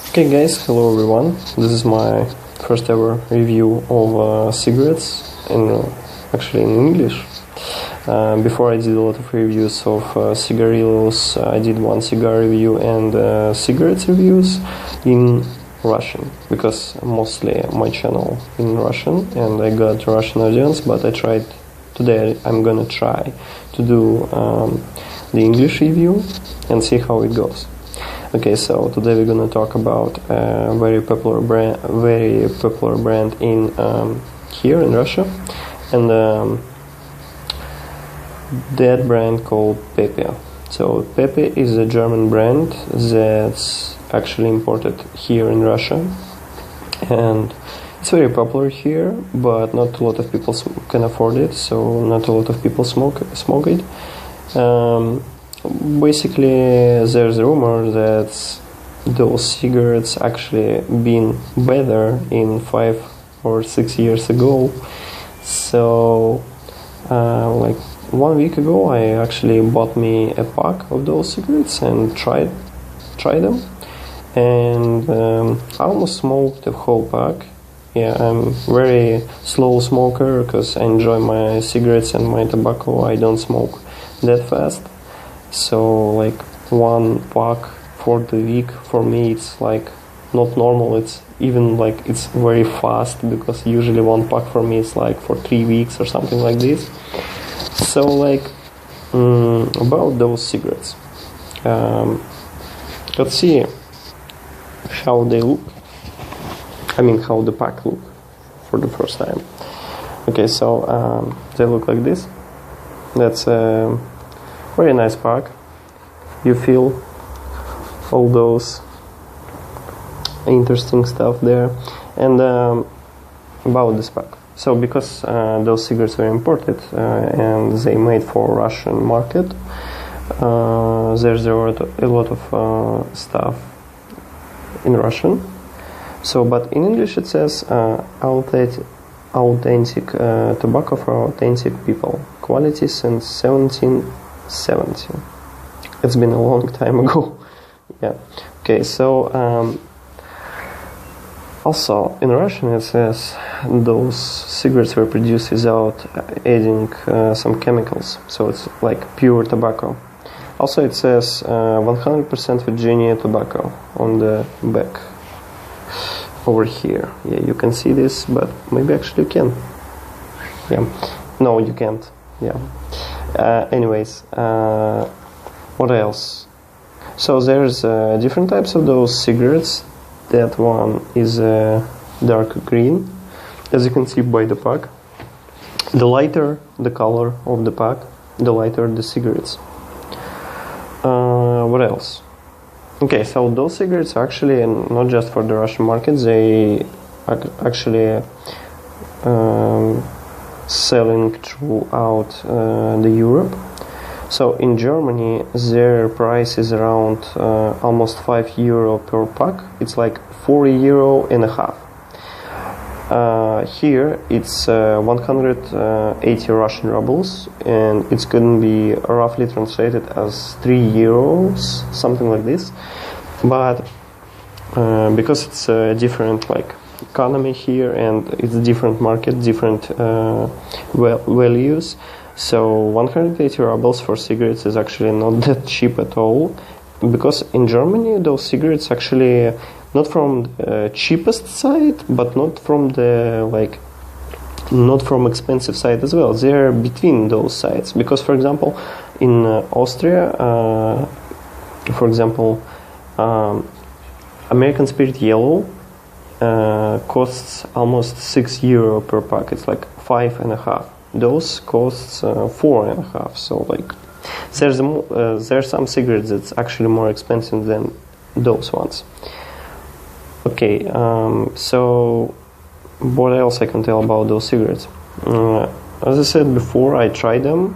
Okay guys, hello everyone. This is my first ever review of cigarettes, actually in English. Before I did a lot of reviews of cigarillos. I did one cigar review and cigarettes reviews in Russian, because mostly my channel in Russian and I got Russian audience, but today I'm gonna try to do the English review and see how it goes. Okay, so today we're gonna talk about a very popular brand in here in Russia, and that brand called Pepe. So Pepe is a German brand that's actually imported here in Russia, and it's very popular here, but not a lot of people can afford it, so not a lot of people smoke it. Basically, there's a rumor that those cigarettes actually been better in 5 or 6 years ago. So, like 1 week ago, I actually bought me a pack of those cigarettes and tried them, and I almost smoked the whole pack. Yeah, I'm very slow smoker because I enjoy my cigarettes and my tobacco. I don't smoke that fast. So like one pack for the week for me it's like not normal. It's even like it's very fast, because usually one pack for me is like for 3 weeks or something like this. So like about those cigarettes, let's see how they look. I mean how the pack look for the first time. Okay, so they look like this. That's a very nice pack. You feel all those interesting stuff there. And about this pack. So because those cigarettes were imported and they made for Russian market, there's a lot of stuff in Russian. So, but in English it says authentic tobacco for authentic people. Quality since 1770. It's been a long time ago. Yeah. Okay, so also in Russian it says those cigarettes were produced without adding some chemicals. So it's like pure tobacco. Also it says 100% Virginia tobacco on the back. Over here. Yeah, you can see this, but maybe actually you can. Yeah. No, you can't. Yeah. Anyways, what else? So there's different types of those cigarettes. That one is dark green, as you can see by the pack. The lighter the color of the pack, the lighter the cigarettes. What else? Okay, so those cigarettes are actually not just for the Russian market. They actually selling throughout the Europe. So in Germany, their price is around almost €5 per pack. It's like €4.50. Here it's 180 Russian rubles, and it's going to be roughly translated as €3, something like this. But because it's a different like economy here, and it's a different market, different values, so 180 rubles for cigarettes is actually not that cheap at all, because in Germany those cigarettes actually not from the cheapest side, but not from expensive side as well. They're between those sides, because for example in Austria, for example, American Spirit Yellow costs almost €6 per pack. It's like 5.5. Those costs 4.5. So like there's some cigarettes that's actually more expensive than those ones. Okay, so what else I can tell about those cigarettes? As I said before, I tried them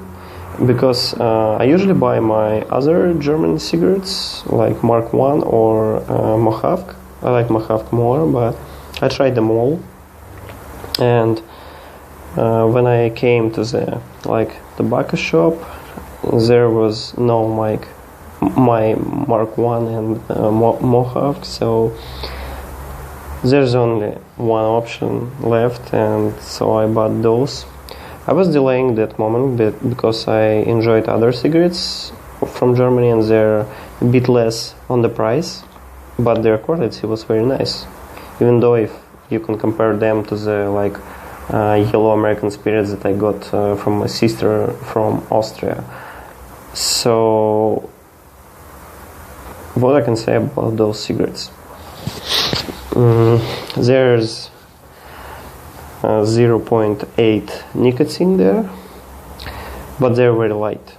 because I usually buy my other German cigarettes like Mark 1 or Mohavk. I like Mohavk more, but I tried them all. And when I came to the tobacco shop, there was no my Mark 1 and Mohawk, so there's only one option left, and so I bought those. I was delaying that moment because I enjoyed other cigarettes from Germany, and they're a bit less on the price, but their quality was very nice, even though if you can compare them to the yellow American spirits that I got from my sister from Austria. So what I can say about those cigarettes, there's 0.8 nicotine there, but they're very light.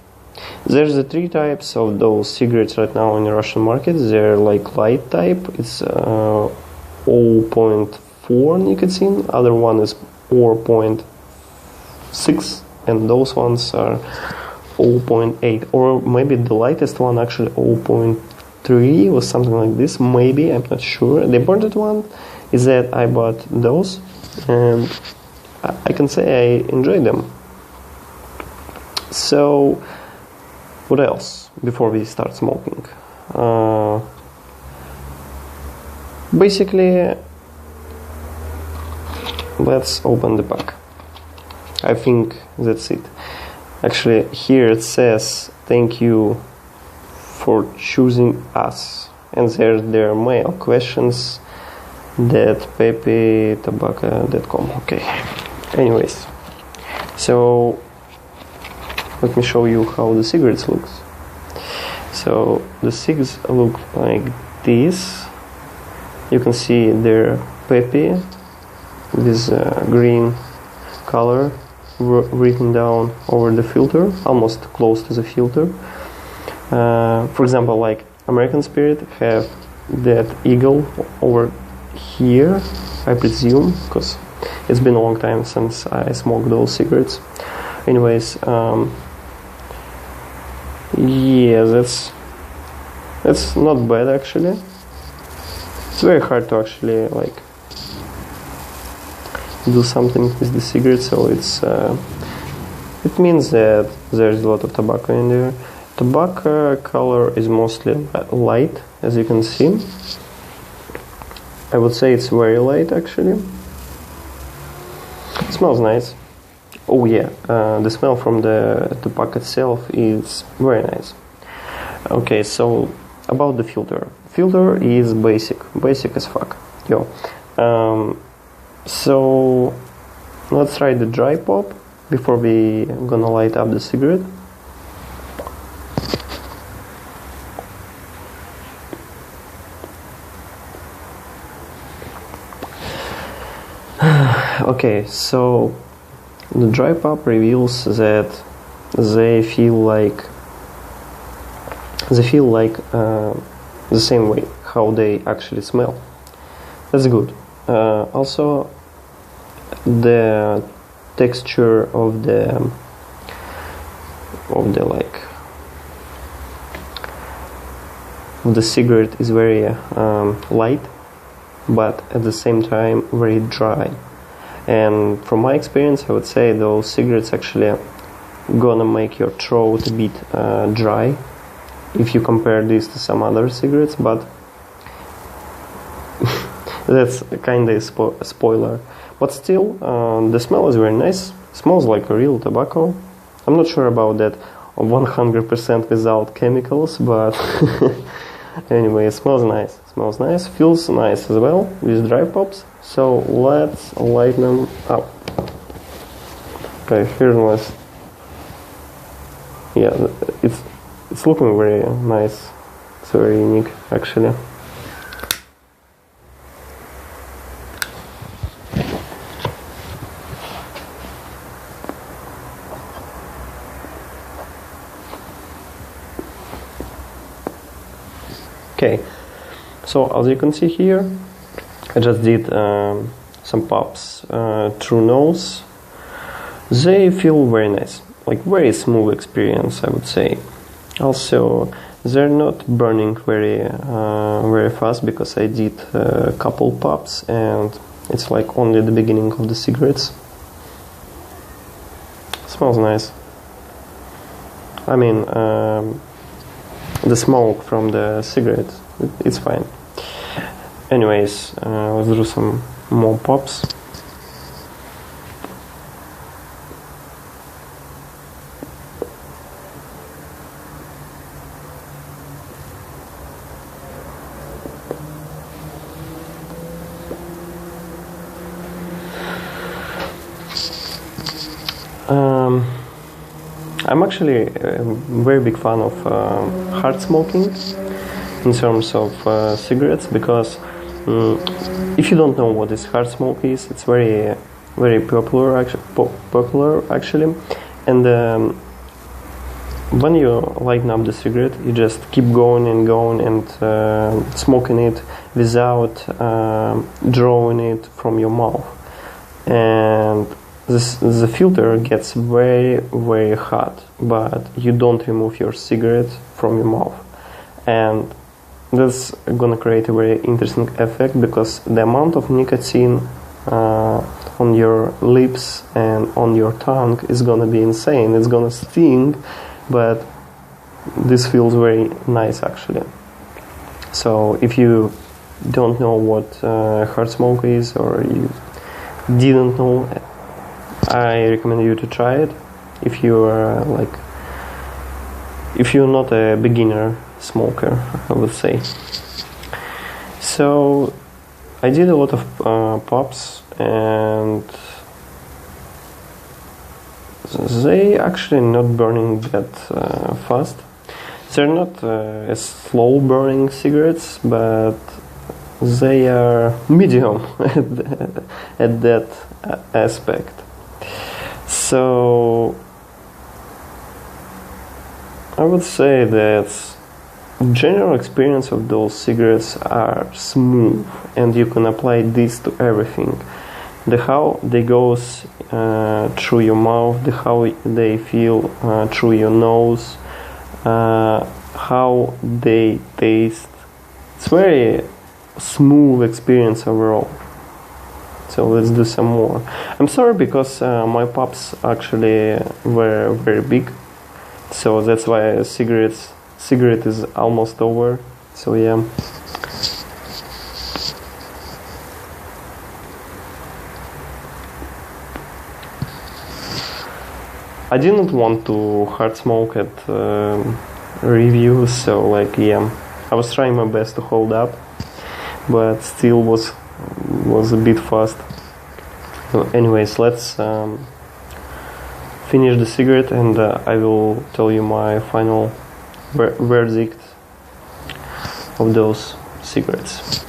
There's the three types of those cigarettes right now in the Russian market. They're like light type, it's 0.4 nicotine, other one is 4.6, and those ones are 0.8, or maybe the lightest one actually 0.3 or something like this, maybe, I'm not sure. The important one is that I bought those, and I can say I enjoyed them. So what else before we start smoking? Basically, let's open the pack. I think that's it. Actually, here it says thank you for choosing us, and their mail questions that Pepe tobacco.com. Okay. Anyways, so let me show you how the cigarettes look. So the cigs look like this. You can see they're Pepe with green color written down over the filter, almost close to the filter. For example, like American Spirit have that eagle over here, I presume, because it's been a long time since I smoked those cigarettes. Anyways, yeah, that's not bad actually. It's very hard to actually do something with the cigarette, so it means that there's a lot of tobacco in there. Tobacco color is mostly light, as you can see. I would say it's very light actually. It smells nice. Oh yeah, the smell from the tobacco itself is very nice. Okay, so about the filter. Filter is basic as fuck. Yo. So let's try the dry pop before we gonna light up the cigarette. Okay, so the dry pop reveals that they feel like the same way how they actually smell. That's good. Also, the texture of the cigarette is very light, but at the same time very dry. And from my experience, I would say those cigarettes actually gonna make your throat a bit dry if you compare this to some other cigarettes, but that's kind of a spoiler. But still, the smell is very nice. Smells like a real tobacco. I'm not sure about that 100% without chemicals, but anyway, it smells nice. Smells nice, feels nice as well with dry pops. So let's light them up. Okay, here's nice. Yeah, it's looking very nice. It's very unique actually. Okay, so as you can see here, I just did some pops through nose. They feel very nice, like very smooth experience, I would say. Also, they're not burning very fast because I did a couple pops and it's like only the beginning of the cigarettes. Smells nice. I mean, the smoke from the cigarette. It's fine. Anyways, let's do some more pops. I'm actually a very big fan of hard smoking in terms of cigarettes, because if you don't know what this hard smoke is, it's very popular actually. And when you lighten up the cigarette, you just keep going and smoking it without drawing it from your mouth, and the filter gets very hot, but you don't remove your cigarette from your mouth, and that's gonna create a very interesting effect, because the amount of nicotine on your lips and on your tongue is gonna be insane. It's gonna sting, but this feels very nice actually. So if you don't know what hard smoke is, or you didn't know, I recommend you to try it if you are if you're not a beginner smoker, I would say. So I did a lot of pops, and they actually not burning that fast. They're not slow burning cigarettes, but they are medium at that aspect. So I would say that general experience of those cigarettes are smooth, and you can apply this to everything. How they goes through your mouth, how they feel through your nose, how they taste. It's very smooth experience overall. So let's do some more. I'm sorry, because my pops actually were very big, so that's why cigarette is almost over. So yeah. I didn't want to hard smoke at reviews, so yeah, I was trying my best to hold up, but still was a bit fast. So anyways, let's finish the cigarette, and I will tell you my final verdict of those cigarettes.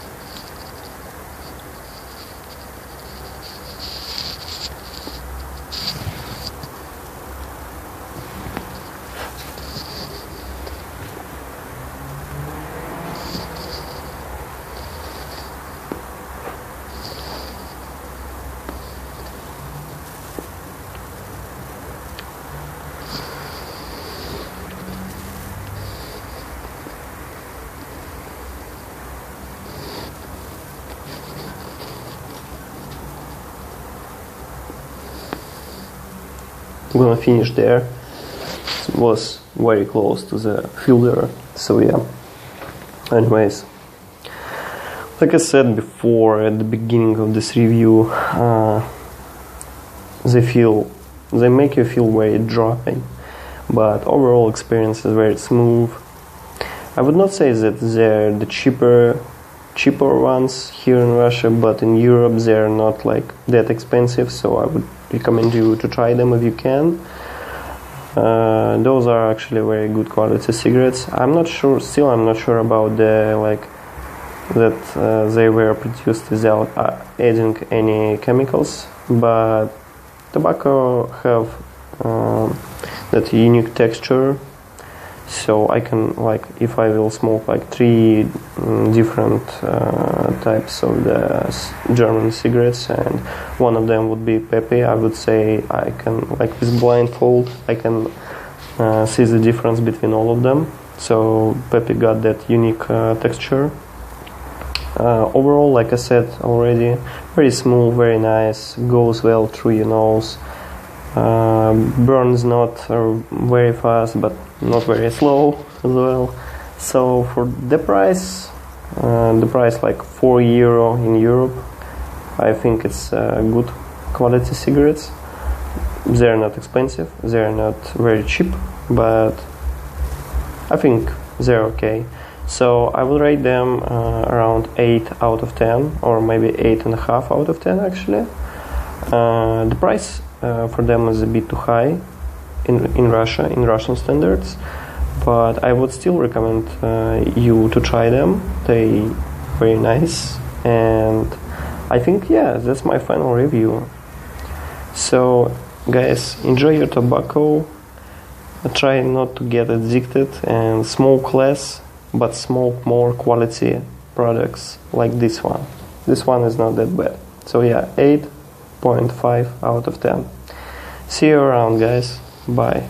I'm gonna finish there. It was very close to the filter, so yeah. Anyways, like I said before at the beginning of this review, they make you feel very dry, but overall experience is very smooth. I would not say that they're the cheaper ones here in Russia, but in Europe they're not that expensive, so I would recommend you to try them if you can. Those are actually very good quality cigarettes. I'm not sure about the that they were produced without adding any chemicals, but tobacco have that unique texture. So I can if I will smoke 3 different types of the German cigarettes, and one of them would be Pepe, I would say I can with blindfold I can see the difference between all of them. So Pepe got that unique texture. Overall, like I said already, very smooth, very nice, goes well through your nose. Burns not very fast, but not very slow as well. So for the price like €4 in Europe, I think it's good quality cigarettes. They're not expensive, they're not very cheap, but I think they're okay. So I will rate them around 8 out of 10, or maybe 8.5 out of 10 actually. The price for them is a bit too high in Russia, in Russian standards, but I would still recommend you to try them. They very nice, and I think, yeah, that's my final review. So guys, enjoy your tobacco, try not to get addicted, and smoke less, but smoke more quality products like this one. This one is not that bad. So yeah, 8.5 out of 10. See you around, guys. Bye.